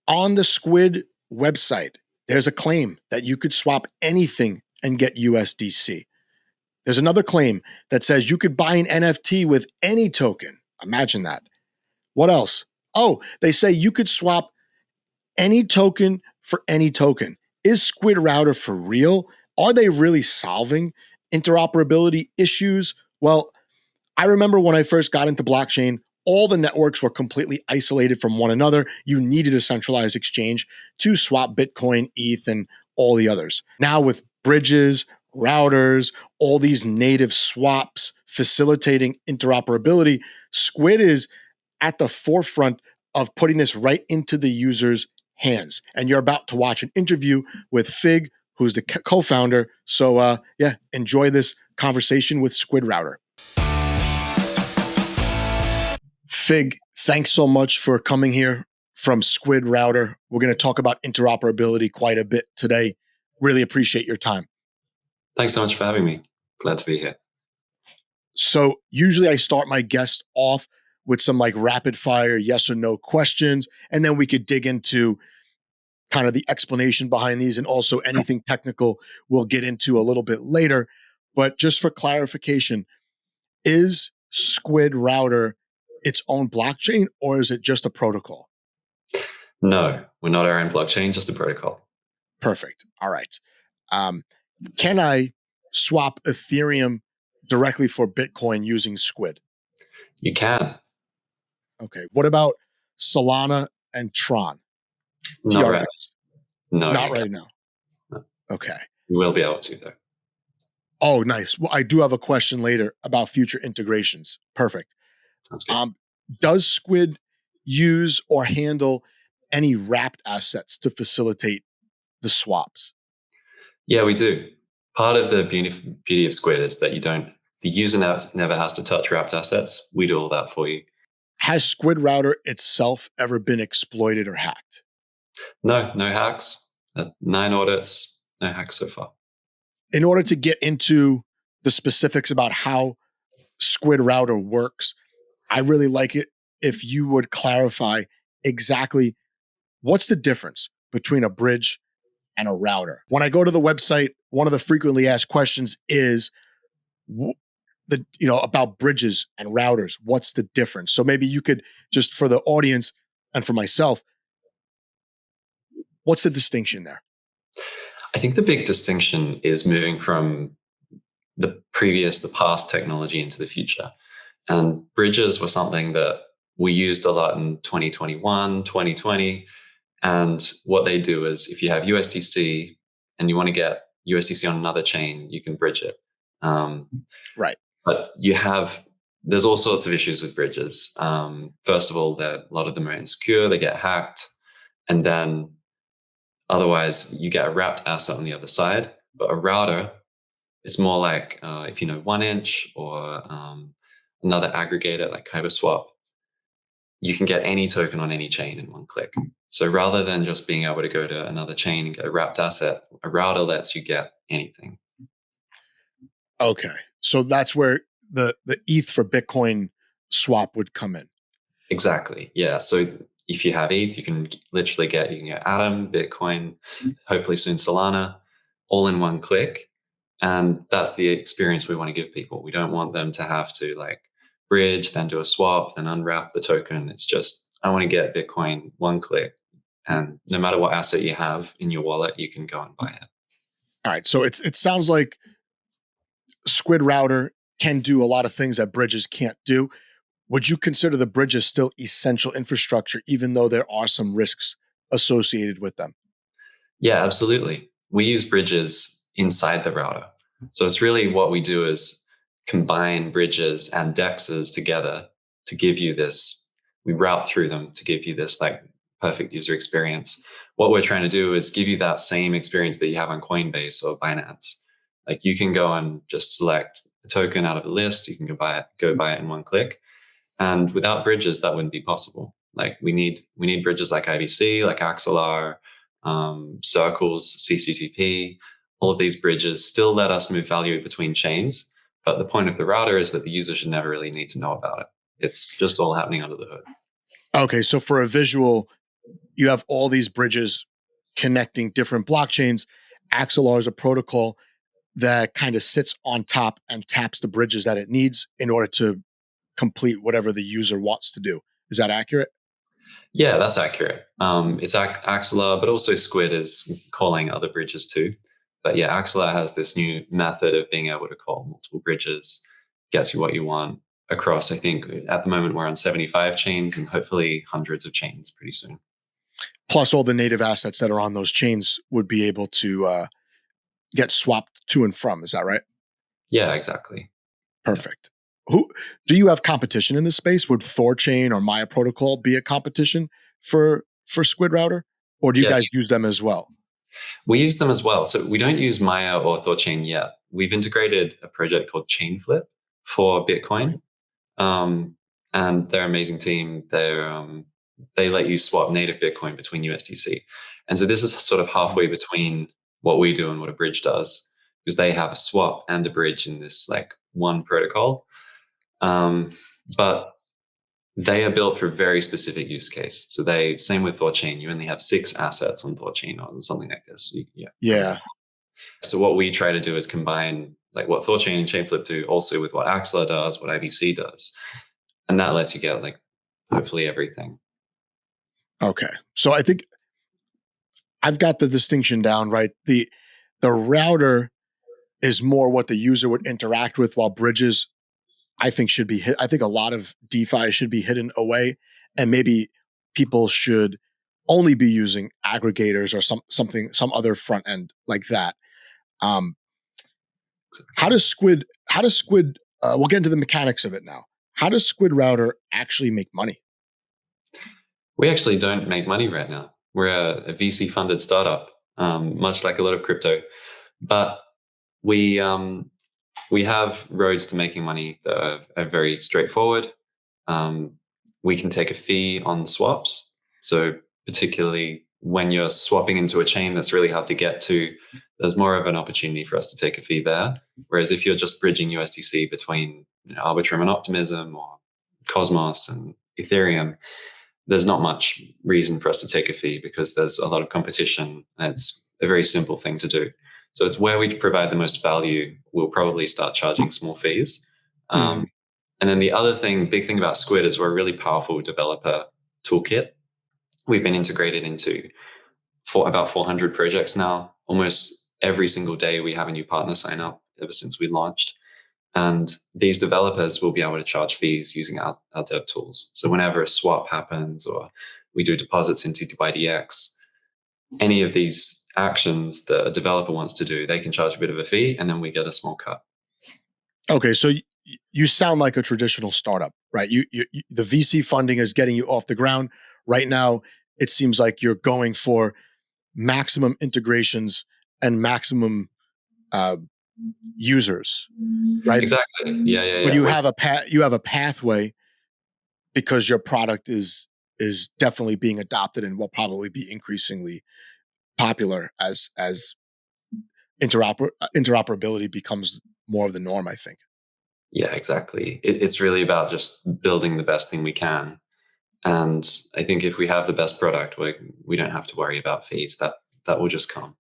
On the Squid website, there's a claim that you could swap anything and get USDC. There's another claim that says you could buy an NFT with any token. Imagine that. What else? Oh, they say you could swap any token for any token. Is Squid Router for real? Are they really solving interoperability issues? Well, I remember when I first got into blockchain, all the networks were completely isolated from one another. You needed a centralized exchange to swap Bitcoin, ETH, and all the others. Now with bridges, routers, all these native swaps facilitating interoperability, Squid is at the forefront of putting this right into the user's hands. And you're about to watch an interview with Fig, who's the co-founder. So enjoy this conversation with Squid Router. Fig, thanks so much for coming here from Squid Router. We're going to talk about interoperability quite a bit today. Really appreciate your time. Thanks so much for having me. Glad to be here. So usually I start my guest off with some like rapid fire yes or no questions, and then we could dig into kind of the explanation behind these, and also anything technical we'll get into a little bit later. But just for clarification, is Squid Router its own blockchain, or is it just a protocol? No, we're not our own blockchain, just a protocol. Perfect. All right. Can I swap Ethereum directly for Bitcoin using Squid? You can. Okay. What about Solana and Tron? Not TRX? right now. No, Not right now. No. Okay. You will be able to, though. Oh, nice. Well, I do have a question later about future integrations. Perfect. Sounds good. Does Squid use or handle any wrapped assets to facilitate the swaps? Yeah, we do. Part of the beauty of Squid is that the user never has to touch wrapped assets. We do all that for you. Has Squid Router itself ever been exploited or hacked? No hacks. 9 audits, no hacks so far. In order to get into the specifics about how Squid Router works, I really like it if you would clarify exactly what's the difference between a bridge and a router. When I go to the website, one of the frequently asked questions is about bridges and routers. What's the difference? So maybe you could just, for the audience and for myself, what's the distinction there? I think the big distinction is moving from the past technology into the future. And bridges were something that we used a lot in 2021, 2020. And what they do is if you have USDC and you want to get USDC on another chain, you can bridge it. Right. But there's all sorts of issues with bridges. First of all, a lot of them are insecure, they get hacked. And then otherwise you get a wrapped asset on the other side. But a router, it's more like if you know 1inch or another aggregator like KyberSwap, you can get any token on any chain in one click. So rather than just being able to go to another chain and get a wrapped asset, a router lets you get anything. Okay. So that's where the ETH for Bitcoin swap would come in. Exactly. Yeah. So if you have ETH, you can get Atom, Bitcoin, hopefully soon Solana, all in one click. And that's the experience we want to give people. We don't want them to have to bridge, then do a swap, then unwrap the token. It's just, I want to get Bitcoin one click. And no matter what asset you have in your wallet, you can go and buy it. All right. So it sounds like Squid Router can do a lot of things that bridges can't do. Would you consider the bridges still essential infrastructure, even though there are some risks associated with them? Yeah, absolutely. We use bridges inside the router. So it's really what we do is combine bridges and dexes together to give you this, we route through them to give you this perfect user experience. What we're trying to do is give you that same experience that you have on Coinbase or Binance. You can go and just select a token out of the list. You can go buy it in one click. And without bridges, that wouldn't be possible. We need bridges like IBC, like Axelar, Circles, CCTP. All of these bridges still let us move value between chains. But the point of the router is that the user should never really need to know about it. It's just all happening under the hood. Okay, so for a visual, you have all these bridges connecting different blockchains. Axelar is a protocol that kind of sits on top and taps the bridges that it needs in order to complete whatever the user wants to do. Is that accurate? Yeah, that's accurate. It's Axelar, but also Squid is calling other bridges too. But yeah, Axelar has this new method of being able to call multiple bridges, gets you what you want across. I think at the moment we're on 75 chains and hopefully hundreds of chains pretty soon. Plus, all the native assets that are on those chains would be able to get swapped to and from. Is that right? Yeah, exactly. Perfect. Who do you have competition in this space? Would Thorchain or Maya Protocol be a competition for Squid Router, or do you Yeah, guys use them as well? we use them as well. So we don't use Maya or Thorchain yet. We've integrated a project called Chainflip for Bitcoin. And they're an amazing team. They let you swap native Bitcoin between USDC. And so this is sort of halfway between what we do and what a bridge does, because they have a swap and a bridge in this like one protocol. But they are built for a very specific use case. So same with Thorchain, you only have 6 assets on Thorchain or something like this. Yeah. So what we try to do is combine like what Thorchain and Chainflip do also with what Axelar does, what IBC does. And that lets you get like hopefully everything. Okay. So I think I've got the distinction down, right? The router is more what the user would interact with, while bridges, I think, should be hit. I think a lot of DeFi should be hidden away, and maybe people should only be using aggregators or some other front end like that. How does Squid? We'll get into the mechanics of it now. How does Squid Router actually make money? We actually don't make money right now. We're a VC funded startup, much like a lot of crypto, but we have roads to making money that are very straightforward. We can take a fee on swaps. So particularly when you're swapping into a chain that's really hard to get to, there's more of an opportunity for us to take a fee there. Whereas if you're just bridging USDC between Arbitrum and Optimism or Cosmos and Ethereum, there's not much reason for us to take a fee because there's a lot of competition and it's a very simple thing to do. So it's where we can provide the most value. We'll probably start charging small fees. And then the other big thing about Squid is we're a really powerful developer toolkit. We've been integrated into about 400 projects now. Almost every single day we have a new partner sign up ever since we launched. And these developers will be able to charge fees using our dev tools. So whenever a swap happens or we do deposits into YDX, any of these actions that a developer wants to do, they can charge a bit of a fee and then we get a small cut. Okay, so you sound like a traditional startup, right? You the VC funding is getting you off the ground. Right now, it seems like you're going for maximum integrations and maximum users, right? Exactly. Yeah. But you have a pathway because your product is definitely being adopted and will probably be increasingly popular as interoperability becomes more of the norm, I think. Yeah, exactly. It's really about just building the best thing we can. And I think if we have the best product, we don't have to worry about fees. That will just come.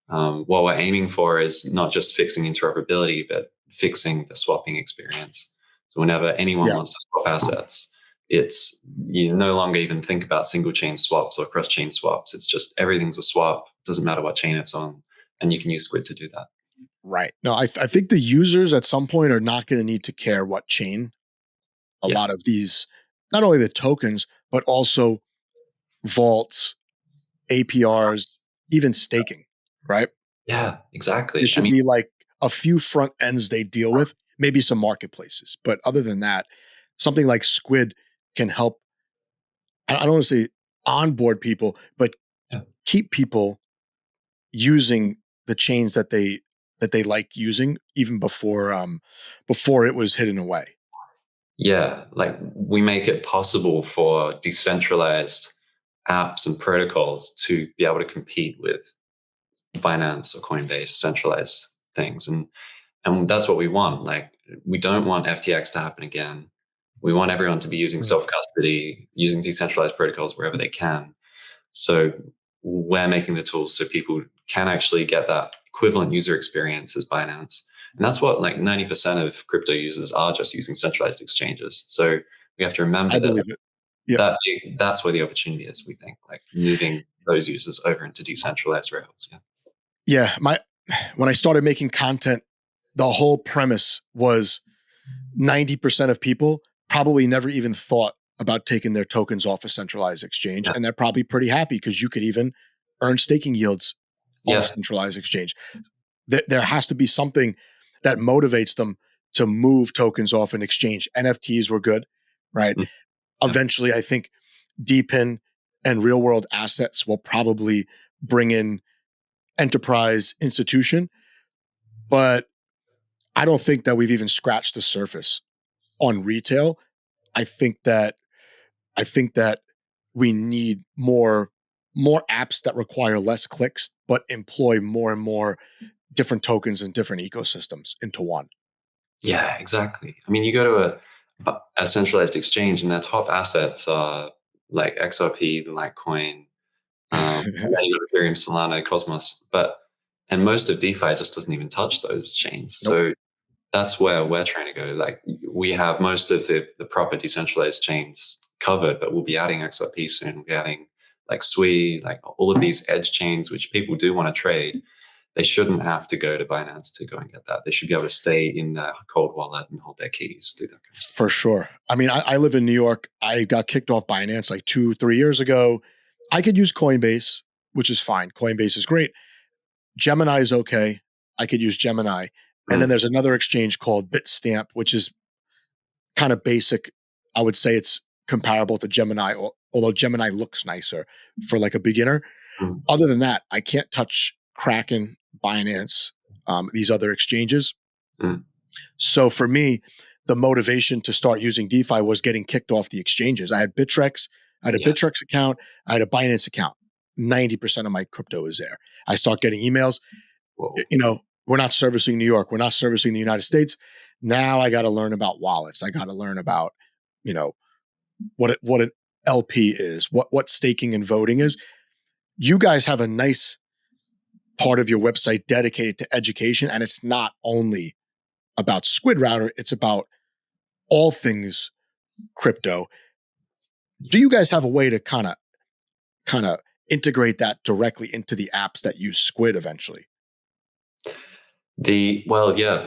What we're aiming for is not just fixing interoperability, but fixing the swapping experience. So whenever anyone wants to swap assets, you no longer even think about single chain swaps or cross chain swaps. It's just everything's a swap. Doesn't matter what chain it's on, and you can use Squid to do that. Right. No, I think the users at some point are not going to need to care what chain. A lot of these, not only the tokens, but also vaults, APRs, even staking, right? Yeah, exactly. There should be like a few front ends they deal with, maybe some marketplaces. But other than that, something like Squid can help. I don't want to say onboard people, but keep people using the chains that they like using even before it was hidden away. Yeah, like we make it possible for decentralized apps and protocols to be able to compete with Binance or Coinbase, centralized things. And that's what we want. Like we don't want FTX to happen again. We want everyone to be using self-custody, using decentralized protocols wherever they can. So we're making the tools so people can actually get that equivalent user experience as Binance. And that's what like 90% of crypto users are, just using centralized exchanges. So we have to remember I believe it. Yeah. that's where the opportunity is, we think, like moving those users over into decentralized rails. Yeah. When I started making content, the whole premise was 90% of people probably never even thought about taking their tokens off a centralized exchange. Yeah. And they're probably pretty happy because you could even earn staking yields on a centralized exchange. There has to be something that motivates them to move tokens off an exchange. NFTs were good, right? Yeah. Eventually, I think DePIN and real world assets will probably bring in enterprise institution, but I don't think that we've even scratched the surface on retail. I think that we need more apps that require less clicks, but employ more and more different tokens and different ecosystems into one. Yeah, exactly. I mean, you go to a centralized exchange, and their top assets are like XRP, the Litecoin, and then you go to Ethereum, Solana, Cosmos, and most of DeFi just doesn't even touch those chains. Nope. So that's where we're trying to go. Like, we have most of the proper decentralized chains covered, but we'll be adding XRP soon. We'll be adding like Sui, like all of these edge chains, which people do want to trade. They shouldn't have to go to Binance to go and get that. They should be able to stay in their cold wallet and hold their keys, do that kind of stuff. For sure. I mean, I live in New York. I got kicked off Binance like 2-3 years ago. I could use Coinbase, which is fine. Coinbase is great. Gemini is okay. I could use Gemini. And then there's another exchange called Bitstamp, which is kind of basic. I would say it's comparable to Gemini, although Gemini looks nicer for like a beginner. Other than that, I can't touch Kraken, Binance, these other exchanges. So for me, the motivation to start using DeFi was getting kicked off the exchanges. I had Bittrex, I had a Bittrex account, I had a Binance account. 90% of my crypto is there. I start getting emails. Whoa. You know, we're not servicing New York. We're not servicing the United States. Now I got to learn about wallets. I got to learn about, you know, what an LP is, what staking and voting is. You guys have a nice part of your website dedicated to education, and it's not only about Squid Router, it's about all things crypto. Do you guys have a way to kind of integrate that directly into the apps that use Squid eventually? We have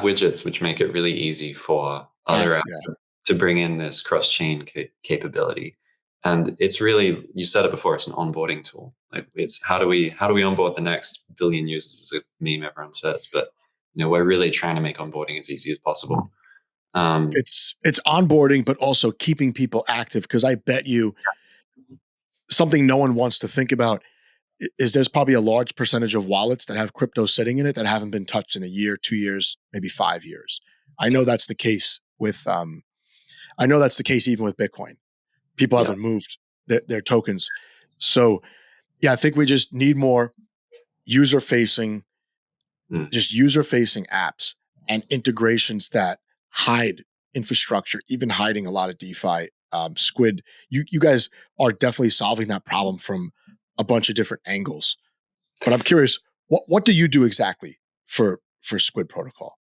widgets which make it really easy for other apps to bring in this cross-chain capability. And it's really, you said it before, it's an onboarding tool. Like, it's how do we onboard the next billion users, is a meme everyone says, but we're really trying to make onboarding as easy as possible. It's onboarding, but also keeping people active. Because I bet you something no one wants to think about is there's probably a large percentage of wallets that have crypto sitting in it that haven't been touched in a year, 2 years, maybe 5 years. I know that's the case with even with Bitcoin. People haven't moved their tokens. So yeah, I think we just need more user-facing apps and integrations that hide infrastructure, even hiding a lot of DeFi. Squid, you guys are definitely solving that problem from a bunch of different angles. But I'm curious, what do you do exactly for Squid Protocol?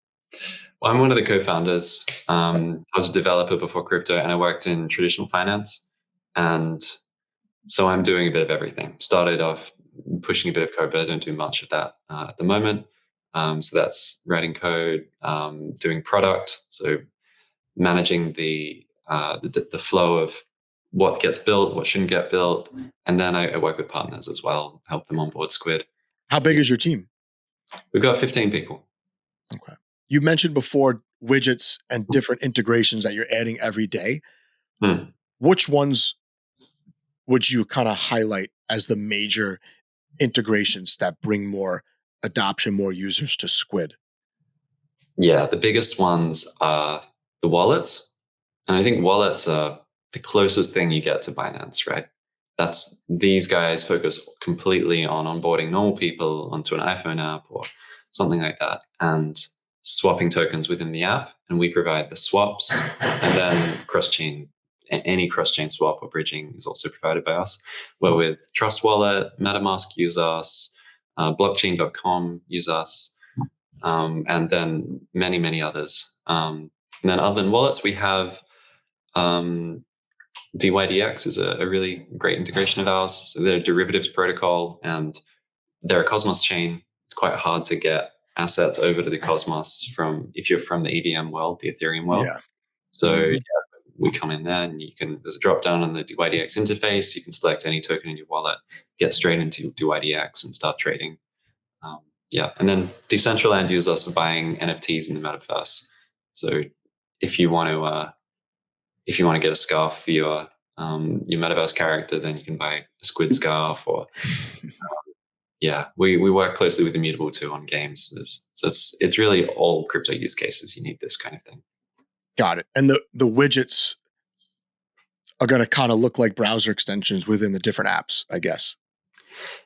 Well, I'm one of the co-founders. I was a developer before crypto, and I worked in traditional finance. And so I'm doing a bit of everything. Started off pushing a bit of code, but I don't do much of that at the moment. So that's writing code, doing product, so managing the flow of what gets built, what shouldn't get built, and then I work with partners as well, help them onboard Squid. How big is your team? We've got 15 people. Okay. You mentioned before widgets and different integrations that you're adding every day. Which ones would you kind of highlight as the major integrations that bring more adoption, more users to Squid? Yeah, the biggest ones are the wallets. And I think wallets are the closest thing you get to Binance, right? These guys focus completely on onboarding normal people onto an iPhone app or something like that, and swapping tokens within the app. And we provide the swaps and then cross-chain any cross-chain swap or bridging is also provided by us. We're with Trust Wallet, MetaMask use us, blockchain.com use us, and then many, many others. And then other than wallets, we have DYDX is a really great integration of ours. So they're a derivatives protocol, and they're a Cosmos chain. It's quite hard to get assets over to the Cosmos if you're from the EVM world, the Ethereum world. Yeah. So we come in there, and there's a drop down on the DYDX interface. You can select any token in your wallet, get straight into DYDX and start trading. And then Decentraland use us for buying NFTs in the metaverse. So if you want to get a scarf for your metaverse character, then you can buy a squid scarf. Or we work closely with Immutable too on games. So it's really all crypto use cases. You need this kind of thing. Got it. And the widgets are going to kind of look like browser extensions within the different apps, I guess.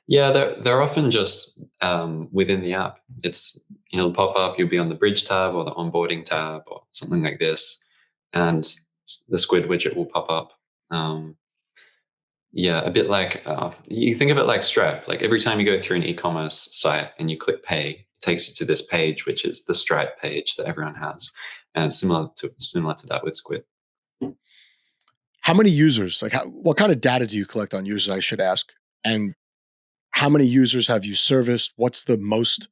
Yeah, they're often just within the app. It's, pop up, you'll be on the bridge tab or the onboarding tab or something like this, and the Squid widget will pop up. A bit like, you think of it like Stripe. Like every time you go through an e-commerce site and you click pay, it takes you to this page, which is the Stripe page that everyone has. And similar to that with Squid. How many users, what kind of data do you collect on users, I should ask? And how many users have you serviced? What's the most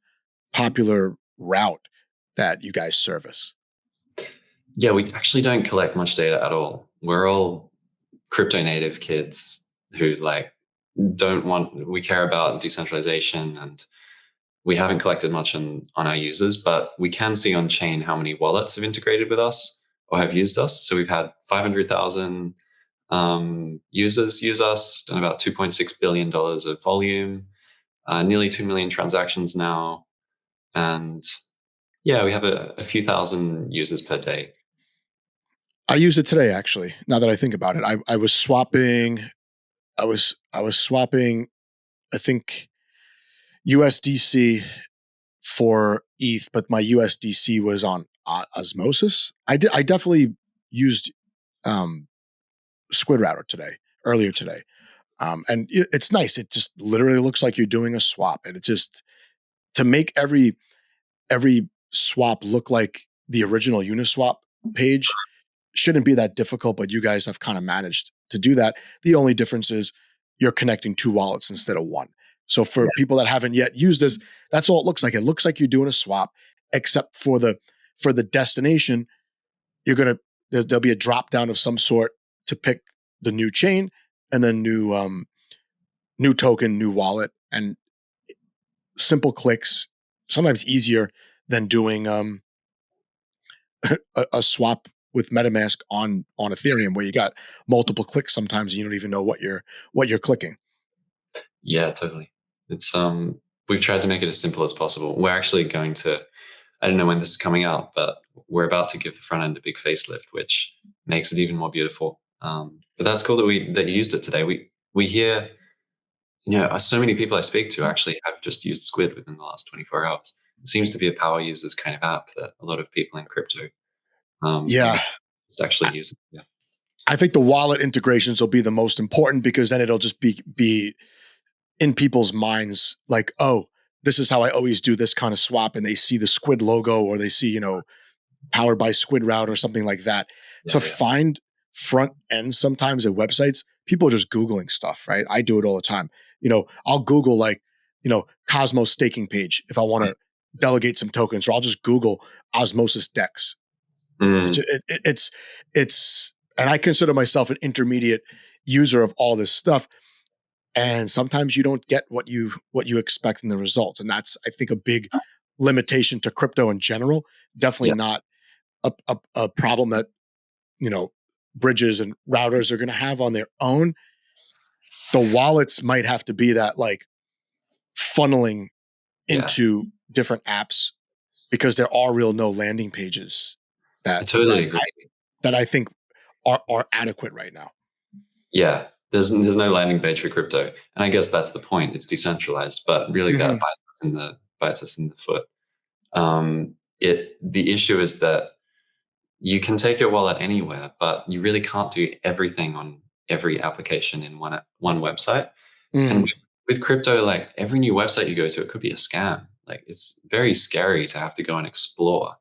popular route that you guys service? Yeah, we actually don't collect much data at all. We're all crypto native kids who we care about decentralization, and we haven't collected much on our users, but we can see on chain how many wallets have integrated with us or have used us. So we've had 500,000 users use us, done about $2.6 billion of volume, nearly 2 million transactions now. And we have a few thousand users per day. I used it today, actually. Now that I think about it, I was swapping. I was swapping, I think, USDC for ETH, but my USDC was on Osmosis. I definitely used Squid Router earlier today. And it's nice. It just literally looks like you're doing a swap. And it just, to make every swap look like the original Uniswap page shouldn't be that difficult, but you guys have kind of managed to do that. The only difference is you're connecting two wallets instead of one. So for people that haven't yet used this, that's all it looks like. It looks like you're doing a swap, except for the destination, there'll be a drop down of some sort to pick the new chain, and then new token, new wallet, and simple clicks. Sometimes easier than doing a swap with MetaMask on Ethereum, where you got multiple clicks sometimes and you don't even know what you're clicking. Yeah, totally. It's we've tried to make it as simple as possible. We're actually going to, I don't know when this is coming out, but we're about to give the front end a big facelift, which makes it even more beautiful. But that's cool that you used it today. We hear, so many people I speak to actually have just used Squid within the last 24 hours. It seems to be a power users kind of app that a lot of people in crypto just actually use it. Yeah. I think the wallet integrations will be the most important, because then it'll just be in people's minds like, oh, this is how I always do this kind of swap. And they see the Squid logo, or they see, powered by Squid Router or something like that. Find front end sometimes at websites, people are just Googling stuff, right? I do it all the time. I'll Google Cosmos staking page if I want to delegate some tokens, or I'll just Google Osmosis DEX. It's and I consider myself an intermediate user of all this stuff. And sometimes you don't get what you expect in the results. And that's, I think, a big limitation to crypto in general. Definitely not a problem that, bridges and routers are going to have on their own. The wallets might have to be that funneling into different apps, because there are no landing pages that I totally agree. That I think are adequate right now. Yeah. There's no landing page for crypto. And I guess that's the point. It's decentralized, but really that bites us in the foot. The issue is that you can take your wallet anywhere, but you really can't do everything on every application in one website. And Mm. with crypto, like every new website you go to, it could be a scam. Like it's very scary to have to go and explore.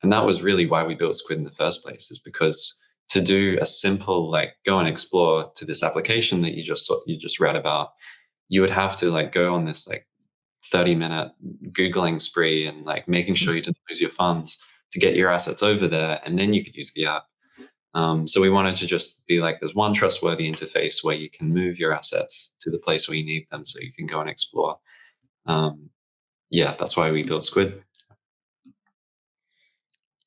And that was really why we built Squid in the first place, is because to do a simple, like go and explore to this application that you just read about, you would have to like go on this like 30-minute Googling spree and like making sure you didn't lose your funds to get your assets over there. And then you could use the app. So we wanted to just be like, there's one trustworthy interface where you can move your assets to the place where you need them so you can go and explore. Yeah, that's why we built Squid.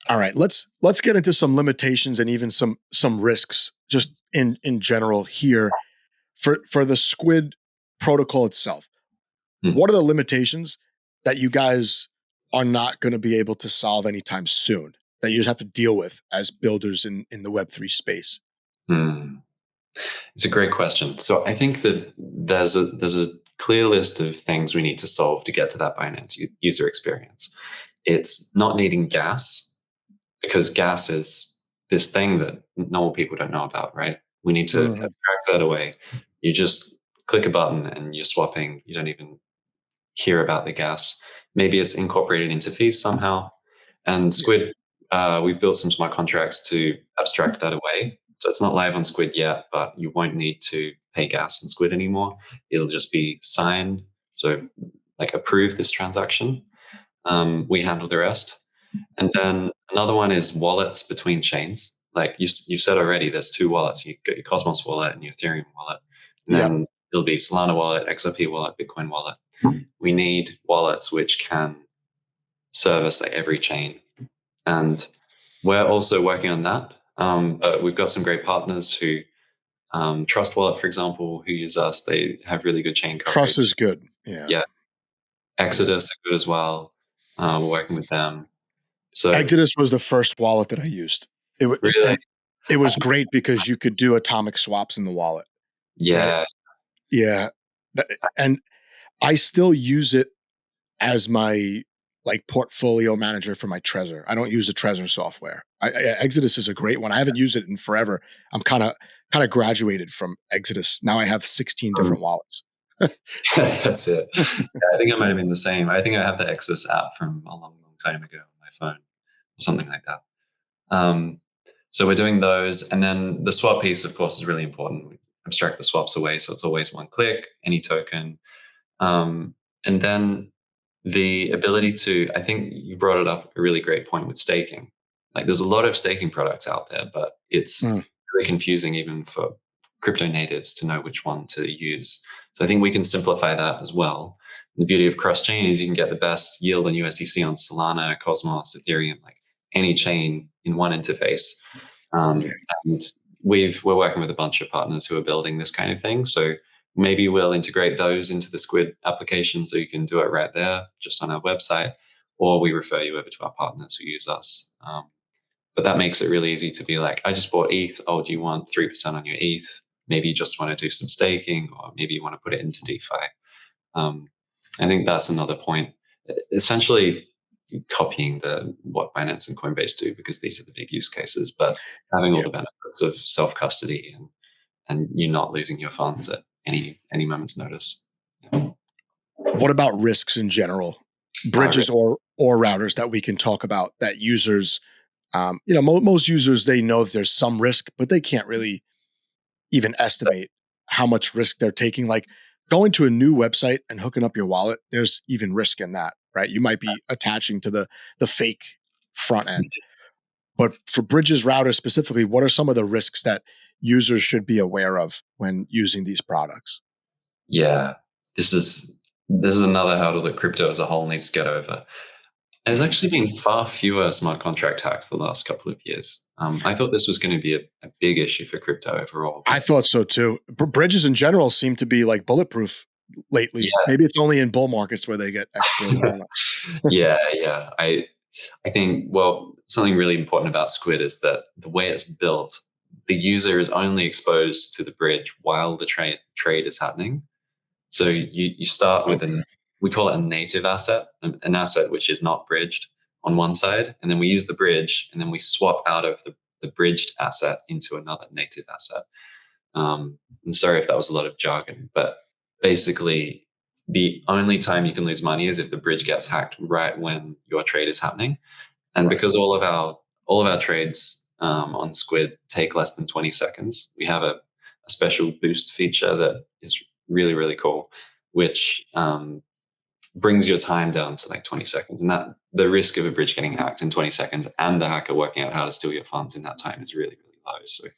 All right, let's get into some limitations and even some risks just in general here for the Squid protocol itself. Hmm. What are the limitations that you guys are not going to be able to solve anytime soon that you just have to deal with as builders in the Web3 space? Hmm. It's a great question. So I think that there's a clear list of things we need to solve to get to that Binance user experience. It's not needing gas, because gas is this thing that normal people don't know about, right? We need to Mhm. abstract that away. You just click a button and you're swapping. You don't even hear about the gas. Maybe it's incorporated into fees somehow. And Squid, we've built some smart contracts to abstract that away. So it's not live on Squid yet, but you won't need to pay gas on Squid anymore. It'll just be signed. So like approve this transaction. We handle the rest. And then another one is wallets between chains. Like you've said already, there's two wallets. You've got your Cosmos wallet and your Ethereum wallet. And Yep. then it'll be Solana wallet, XRP wallet, Bitcoin wallet. We need wallets which can service like every chain. And we're also working on that. But we've got some great partners who, Trust Wallet, for example, who use us. They have really good chain Trust is coverage. good. Yeah. Yeah. Yeah. Exodus are good as well. We're working with them. So Exodus was the first wallet that I used. really, And it was great because you could do atomic swaps in the wallet, right? yeah. Yeah. And I still use it as my like portfolio manager for my Trezor. I don't use the Trezor software. Exodus is a great one. I haven't used it in forever. I'm kind of graduated from Exodus. Now I have 16 Um, different wallets. that's it. Yeah, I think I might have been the same. I think I have the Exodus app from a long, long time ago on my phone or something like that. Um, so we're doing those. And then the swap piece, of course, is really important. We abstract the swaps away. So it's always one click, any token. And then the ability to, I think you brought it up, a really great point with staking. Like there's a lot of staking products out there, but it's Mm, really confusing even for crypto natives to know which one to use. So I think we can simplify that as well. The beauty of cross-chain is you can get the best yield on USDC on Solana, Cosmos, Ethereum, like any chain in one interface. yeah. And we're working with a bunch of partners who are building this kind of thing. So maybe we'll integrate those into the Squid application so you can do it right there, just on our website, or we refer you over to our partners who use us. But that makes it really easy to be like, I just bought ETH. Oh, do you want 3% on your ETH? Maybe you just want to do some staking, or maybe you want to put it into DeFi. Um, I think that's another point. Essentially, copying what Binance and Coinbase do, because these are the big use cases, but having all Yeah. the benefits of self custody and you not losing your funds at any moment's notice. What about risks in general? Uh, Bridges or routers that we can talk about that users, most users, they know that there's some risk, but they can't really even estimate how much risk they're taking. Like going to a new website and hooking up your wallet, there's even risk in that, right? You might be attaching to the fake front end. But for bridges routers specifically, what are some of the risks that users should be aware of when using these products? yeah, this is another hurdle that crypto as a whole needs to get over. There's Mhm. actually been far fewer smart contract hacks the last couple of years. I thought this was going to be a big issue for crypto overall, I but thought so too. Bridges in general seem to be like bulletproof lately. yeah, Maybe it's only in bull markets where they get exploited. I don't know. yeah. I think, well, something really important about Squid is that the way it's built, the user is only exposed to the bridge while the trade is happening. So you start with Okay. we call it a native asset, an asset which is not bridged on one side, and then we use the bridge, and then we swap out of the bridged asset into another native asset. I'm sorry if that was a lot of jargon, but basically the only time you can lose money is if the bridge gets hacked right when your trade is happening. And because all of our trades on Squid take less than 20 seconds, we have a special boost feature that is really, really cool, which brings your time down to like 20 seconds. And that the risk of a bridge getting hacked in 20 seconds and the hacker working out how to steal your funds in that time is really, really low. So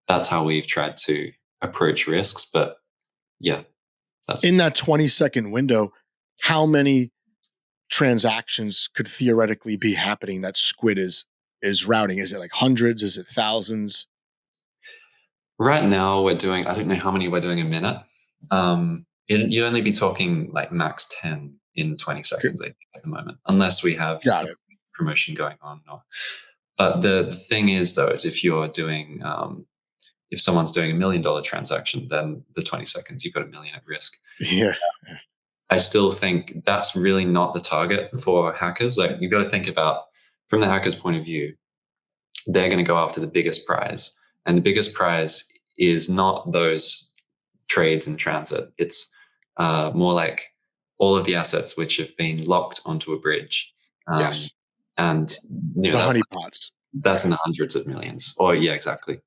that's how we've tried to approach risks. But yeah, that's In that 20-second window, how many transactions could theoretically be happening that Squid is routing? Is it like hundreds? Is it thousands? right now we're doing, I don't know how many we're doing a minute. You'd only be talking like max 10 in 20 seconds, I think, at the moment, unless we have Got it. promotion going on. But the thing is, though, is if you're doing, if someone's doing $1 million transaction, then the 20 seconds, you've got $1 million at risk. Yeah. I still think that's really not the target for hackers. Like, you've got to think about, from the hacker's point of view, they're going to go after the biggest prize. And the biggest prize is not those trades in transit. It's more like all of the assets which have been locked onto a bridge. Yes. And The honeypots. That's in the hundreds of millions. Or yeah, exactly.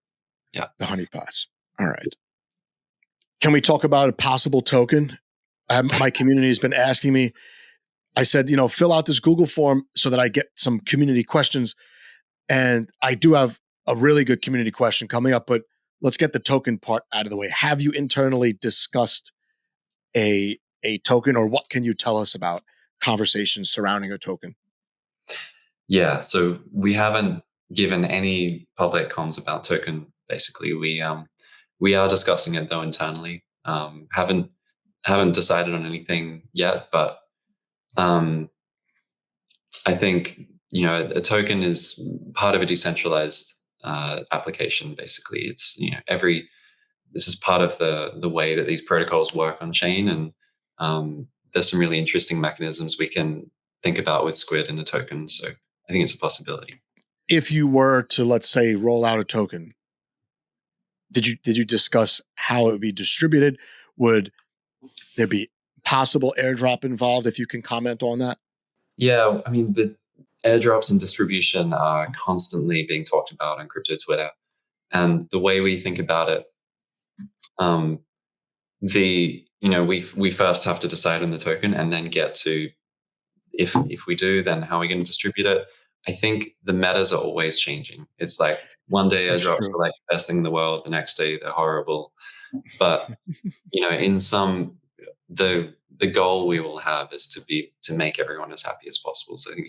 Yeah. The honeypots. All right. Can we talk about a possible token? My community has been asking me. I said, fill out this Google form so that I get some community questions. And I do have a really good community question coming up, but let's get the token part out of the way. Have you internally discussed a token, or what can you tell us about conversations surrounding a token? Yeah, so we haven't given any public comms about token. Basically, we are discussing it though internally. Haven't decided on anything yet, but I think a token is part of a decentralized application. Basically, it's this is part of the way that these protocols work on chain, and there's some really interesting mechanisms we can think about with Squid and a token. So I think it's a possibility. If you were to, let's say, roll out a token, did you discuss how it would be distributed? Would there be possible airdrop involved? If you can comment on that. Yeah, I mean, the airdrops and distribution are constantly being talked about on crypto Twitter, and the way we think about it, we first have to decide on the token and then get to if we do, then how are we going to distribute it? I think the metas are always changing. It's like one day airdrops are like the best thing in the world, the next day they're horrible. But in some the goal we will have is to make everyone as happy as possible. So I think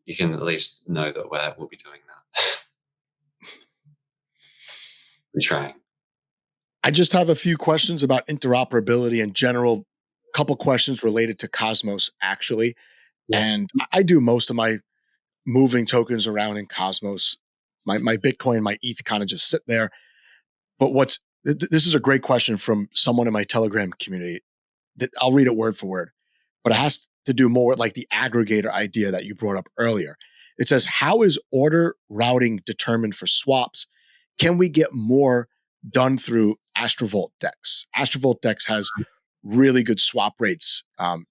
you can at least know that we'll be doing that. We're trying. I just have a few questions about interoperability in general. Couple questions related to Cosmos, actually. Yeah. And I do most of my moving tokens around in Cosmos. My Bitcoin, my ETH kind of just sit there. But this is a great question from someone in my Telegram community. That I'll read it word for word, but it has to do more with like the aggregator idea that you brought up earlier. It says, how is order routing determined for swaps? Can we get more done through Astrovault DEX? Astrovault DEX has really good swap rates,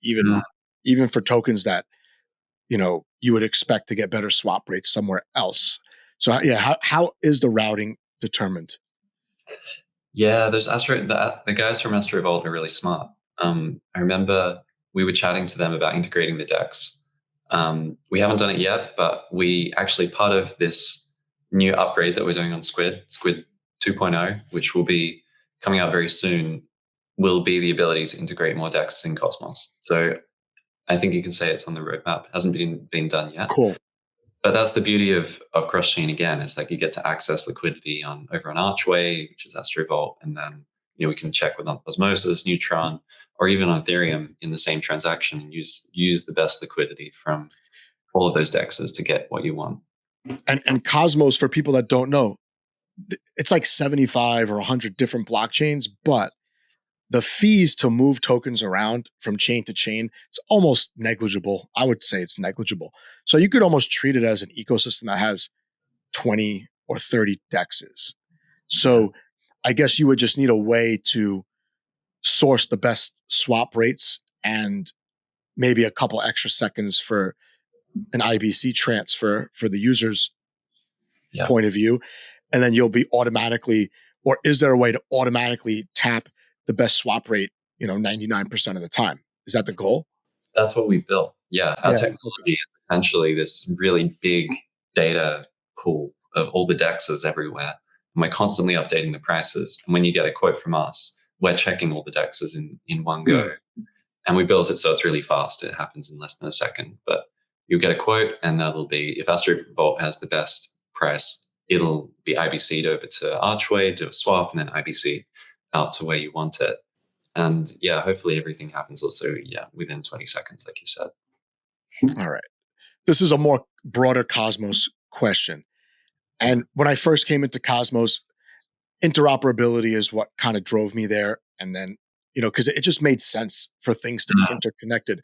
even for tokens that you would expect to get better swap rates somewhere else. So yeah, how is the routing determined? Yeah, the guys from Astrovault are really smart. I remember we were chatting to them about integrating the DEX. We haven't done it yet, but we actually, part of this new upgrade that we're doing on Squid 2.0, which will be coming out very soon, will be the ability to integrate more DEX in Cosmos. So I think you can say it's on the roadmap. It hasn't been done yet. Cool. But that's the beauty of cross-chain again. It's like you get to access liquidity over on Archway, which is Astrovault, and then we can check with Osmosis, Neutron, or even on Ethereum in the same transaction and use the best liquidity from all of those DEXs to get what you want. And Cosmos, for people that don't know, it's like 75 or 100 different blockchains, but the fees to move tokens around from chain to chain, it's almost negligible. I would say it's negligible. So you could almost treat it as an ecosystem that has 20 or 30 dexes. So I guess you would just need a way to source the best swap rates and maybe a couple extra seconds for an IBC transfer for the user's point of view. And then you'll be automatically, or is there a way to automatically tap the best swap rate, 99% of the time? Is that the goal? That's what we built. Yeah. Our Yeah. technology is essentially this really big data pool of all the dexes everywhere. And we're constantly updating the prices. And when you get a quote from us, we're checking all the dexes in one go. And we built it so it's really fast. It happens in less than a second. But you'll get a quote, and that'll be, if Astro Vault has the best price, it'll be IBC'd over to Archway, do a swap, and then IBC out to where you want it. And yeah, hopefully everything happens also, within 20 seconds, like you said. All right. This is a more broader Cosmos question. And when I first came into Cosmos, interoperability is what kind of drove me there. And then, because it just made sense for things to be interconnected.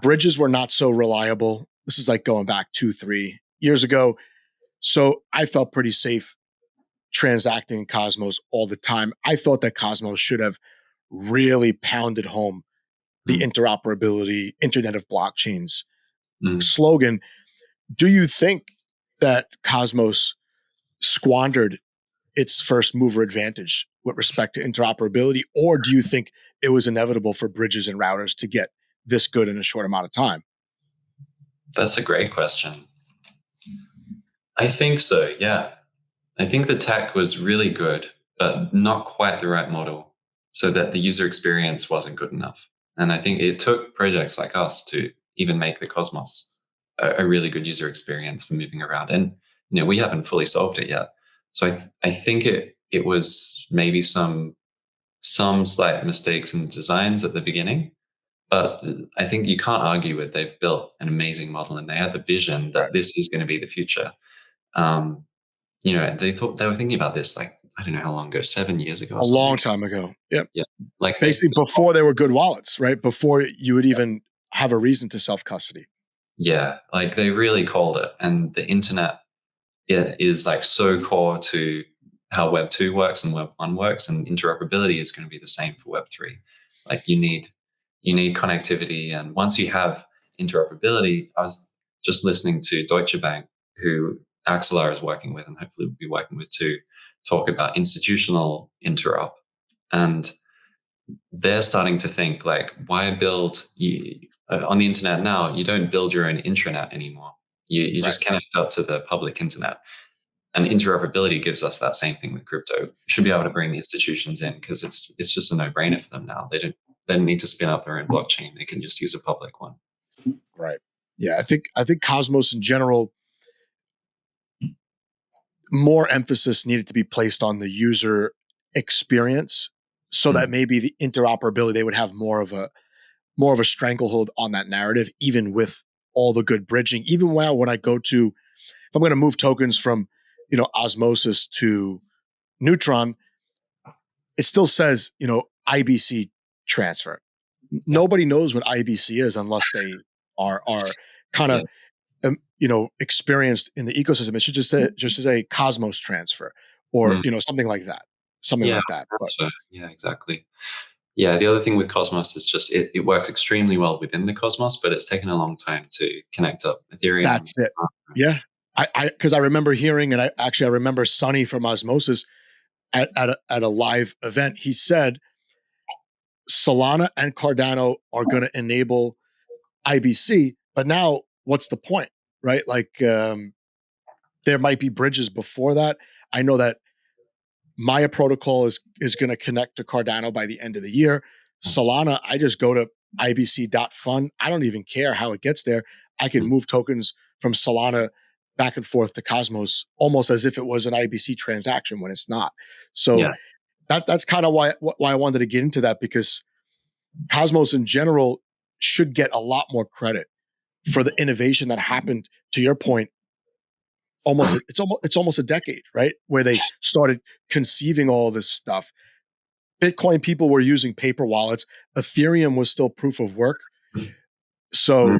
Bridges were not so reliable. This is like going back 2-3 years ago. So I felt pretty safe transacting in Cosmos all the time. I thought that Cosmos should have really pounded home the interoperability, Internet of Blockchains slogan. Do you think that Cosmos squandered its first mover advantage with respect to interoperability, or do you think it was inevitable for bridges and routers to get this good in a short amount of time? That's a great question. I think so, yeah. I think the tech was really good, but not quite the right model, so that the user experience wasn't good enough. And I think it took projects like us to even make the Cosmos a really good user experience for moving around. And we haven't fully solved it yet. So I think it was maybe some slight mistakes in the designs at the beginning, but I think you can't argue with they've built an amazing model and they had the vision that this is going to be the future. They were thinking about this like, I don't know how long ago, 7 years ago or something. A long time ago. Yep. Yeah. Like basically before they were good wallets, right? Before you would even have a reason to self-custody. Yeah. Like they really called it. And the internet is like so core to how Web 2 works and Web 1 works, and interoperability is going to be the same for Web 3. Like you need connectivity. And once you have interoperability, I was just listening to Deutsche Bank, who Axelar is working with, and hopefully we'll be working with too, talk about institutional interop. And they're starting to think like, why build on the internet now? You don't build your own intranet anymore. You just connect up to the public internet. And interoperability gives us that same thing with crypto. You should be able to bring institutions in because it's just a no-brainer for them now. They don't need to spin up their own blockchain. They can just use a public one. Right. Yeah, I think Cosmos in general, more emphasis needed to be placed on the user experience so that maybe the interoperability, they would have more of a stranglehold on that narrative, even with all the good bridging. Even when I go to, if I'm going to move tokens from, Osmosis to Neutron, it still says, IBC transfer. Nobody knows what IBC is unless they are kind of, experienced in the ecosystem. It should just say Cosmos transfer or, something like that. Something like that. Yeah, exactly. Yeah, the other thing with Cosmos is just it works extremely well within the Cosmos, but it's taken a long time to connect up Ethereum. That's it. Yeah. Because I remember hearing, and I remember Sonny from Osmosis at a live event. He said Solana and Cardano are going to enable IBC, but now what's the point, right? Like there might be bridges before that. I know that Maya protocol is going to connect to Cardano by the end of the year. Solana, I just go to ibc.fun. I don't even care how it gets there. I can move tokens from Solana back and forth to Cosmos almost as if it was an IBC transaction when it's not. So that's kind of why I wanted to get into that, because Cosmos in general should get a lot more credit for the innovation that happened, to your point, it's almost a decade, right? Where they started conceiving all this stuff. Bitcoin people were using paper wallets. Ethereum was still proof of work. Mm. So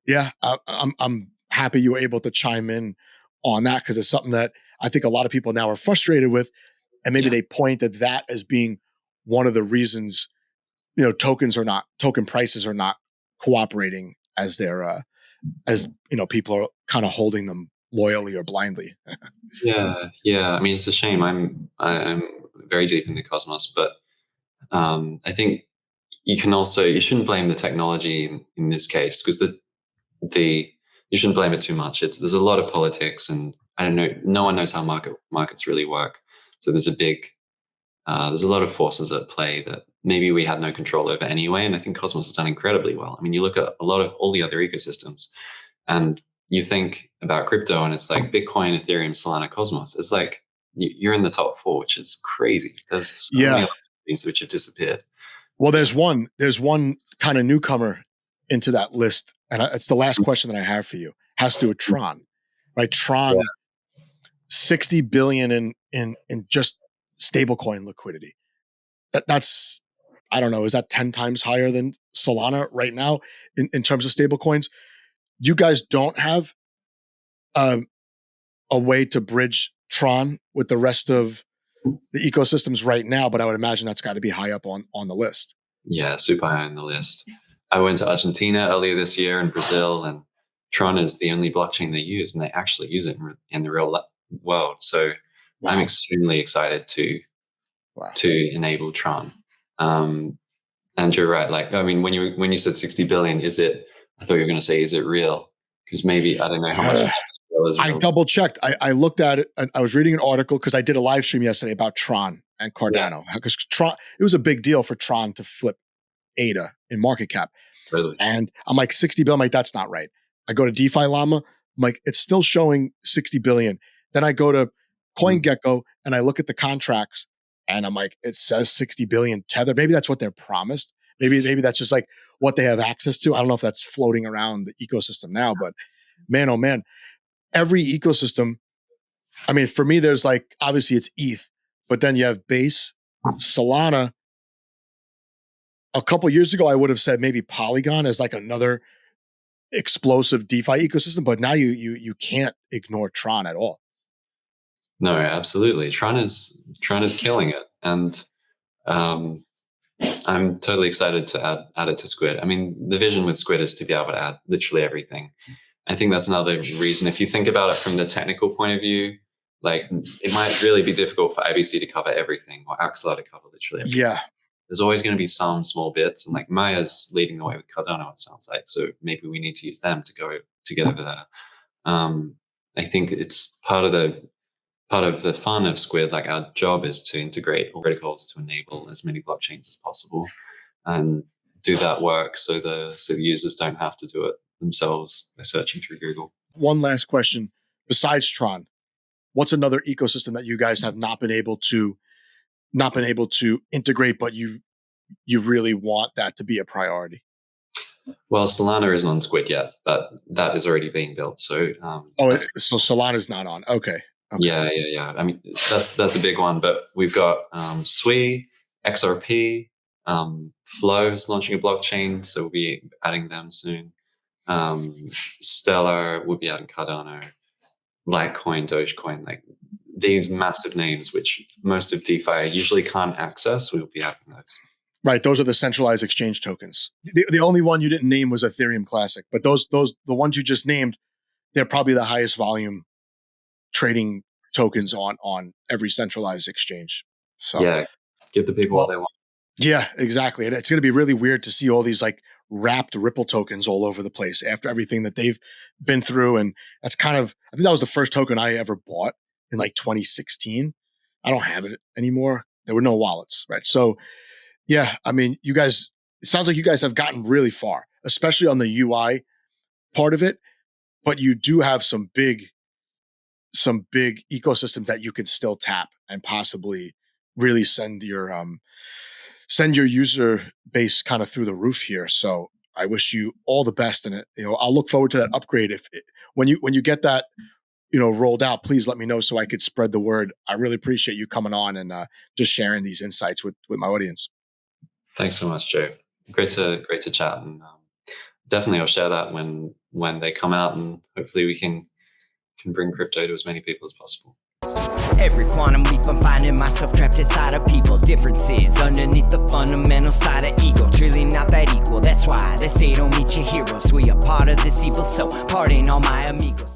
yeah, I'm happy you were able to chime in on that, because it's something that I think a lot of people now are frustrated with, and maybe Yeah. they point at that as being one of the reasons token prices are not cooperating as they're as people are kind of holding them loyally or blindly. Yeah, yeah. I mean, it's a shame. I'm very deep in the cosmos, but I think you shouldn't blame the technology in this case, because the you shouldn't blame it too much. There's a lot of politics, and I don't know. No one knows how markets really work. So there's a lot of forces at play that maybe we had no control over anyway. And I think Cosmos has done incredibly well. I mean, you look at a lot of all the other ecosystems, and you think about crypto, and it's like Bitcoin, Ethereum, Solana, Cosmos. It's like you're in the top four, which is crazy. There's so many Yeah. other things which have disappeared. Well, Yeah. there's one kind of newcomer into that list, and it's the last question that I have for you. Has to do with Tron, right? Yeah. Tron, 60 billion in just stablecoin liquidity. That's, I don't know, is that 10 times higher than Solana right now in terms of stablecoins? You guys don't have um, a way to bridge Tron with the rest of the ecosystems right now, but I would imagine that's got to be high up on the list. Yeah, super high on the list. I went to Argentina earlier this year and Brazil, and Tron is the only blockchain they use, and they actually use it in the real world. So I'm Wow. extremely excited to Wow. enable Tron. Um, and you're right. Like, I mean, when you said 60 billion, is it? I thought you were going to say, is it real? Because maybe I don't know how much is I real. double checked. I looked at it, and I was reading an article because I did a live stream yesterday about Tron and Yeah, Cardano, because Tron, it was a big deal for Tron to flip ADA in market cap. really. And I'm like, 60 billion. I'm like, that's not right. I go to DeFi Llama. I'm like, it's still showing 60 billion. Then I go to Mm. CoinGecko and I look at the contracts, and I'm like, it says 60 billion tether. Maybe that's what they're promised. Maybe that's just like what they have access to. I don't know if that's floating around the ecosystem now, but man, oh man, every ecosystem. I mean, for me, there's like, obviously it's ETH, but then you have Base, Solana. A couple years ago, I would have said maybe Polygon as like another explosive DeFi ecosystem, but now you can't ignore Tron at all. No, absolutely. Tron is killing it, and um, I'm totally excited to add it to Squid. I mean, the vision with Squid is to be able to add literally everything. I think that's another reason. If you think about it from the technical point of view, like it might really be difficult for IBC to cover everything, or Axelar to cover literally everything. Yeah. There's always going to be some small bits, and like Maya's leading the way with Cardano, it sounds like. So maybe we need to use them to get over there. I think it's part of the fun of Squid. Like our job is to integrate all protocols to enable as many blockchains as possible, and do that work so the users don't have to do it themselves by searching through Google. One last question. Besides Tron, what's another ecosystem that you guys have not been able to integrate, but you really want that to be a priority? Well, Solana isn't on Squid yet, but that is already being built. So So Solana's not on. Okay. Okay. yeah. I mean, that's a big one. But we've got Sui, XRP, Flow is launching a blockchain, so we'll be adding them soon. Stellar, we'll be adding Cardano, Litecoin, Dogecoin, like these massive names, which most of DeFi usually can't access. We'll be adding those. Right. Those are the centralized exchange tokens. The only one you didn't name was Ethereum Classic, but the ones you just named, they're probably the highest volume trading tokens on every centralized exchange. So, Yeah, give the people what well, they want. yeah, exactly. And it's going to be really weird to see all these like wrapped Ripple tokens all over the place after everything that they've been through. And that's kind of, I think that was the first token I ever bought in like 2016. I don't have it anymore. There were no wallets, right? So, yeah, I mean, you guys, it sounds like you guys have gotten really far, especially on the UI part of it, but you do have some big ecosystems that you can still tap and possibly really send your user base kind of through the roof here. So I wish you all the best in it. I'll look forward to that upgrade when you get that rolled out, please let me know so I could spread the word. I really appreciate you coming on and just sharing these insights with my audience. Thanks so much, Joe. Great to chat, and definitely I'll share that when they come out, and hopefully we can bring crypto to as many people as possible. Every quantum leap, I'm finding myself trapped inside of people. Differences underneath the fundamental side of ego. Truly not that equal. That's why they say don't meet your heroes. We are part of this evil, so pardon all my amigos.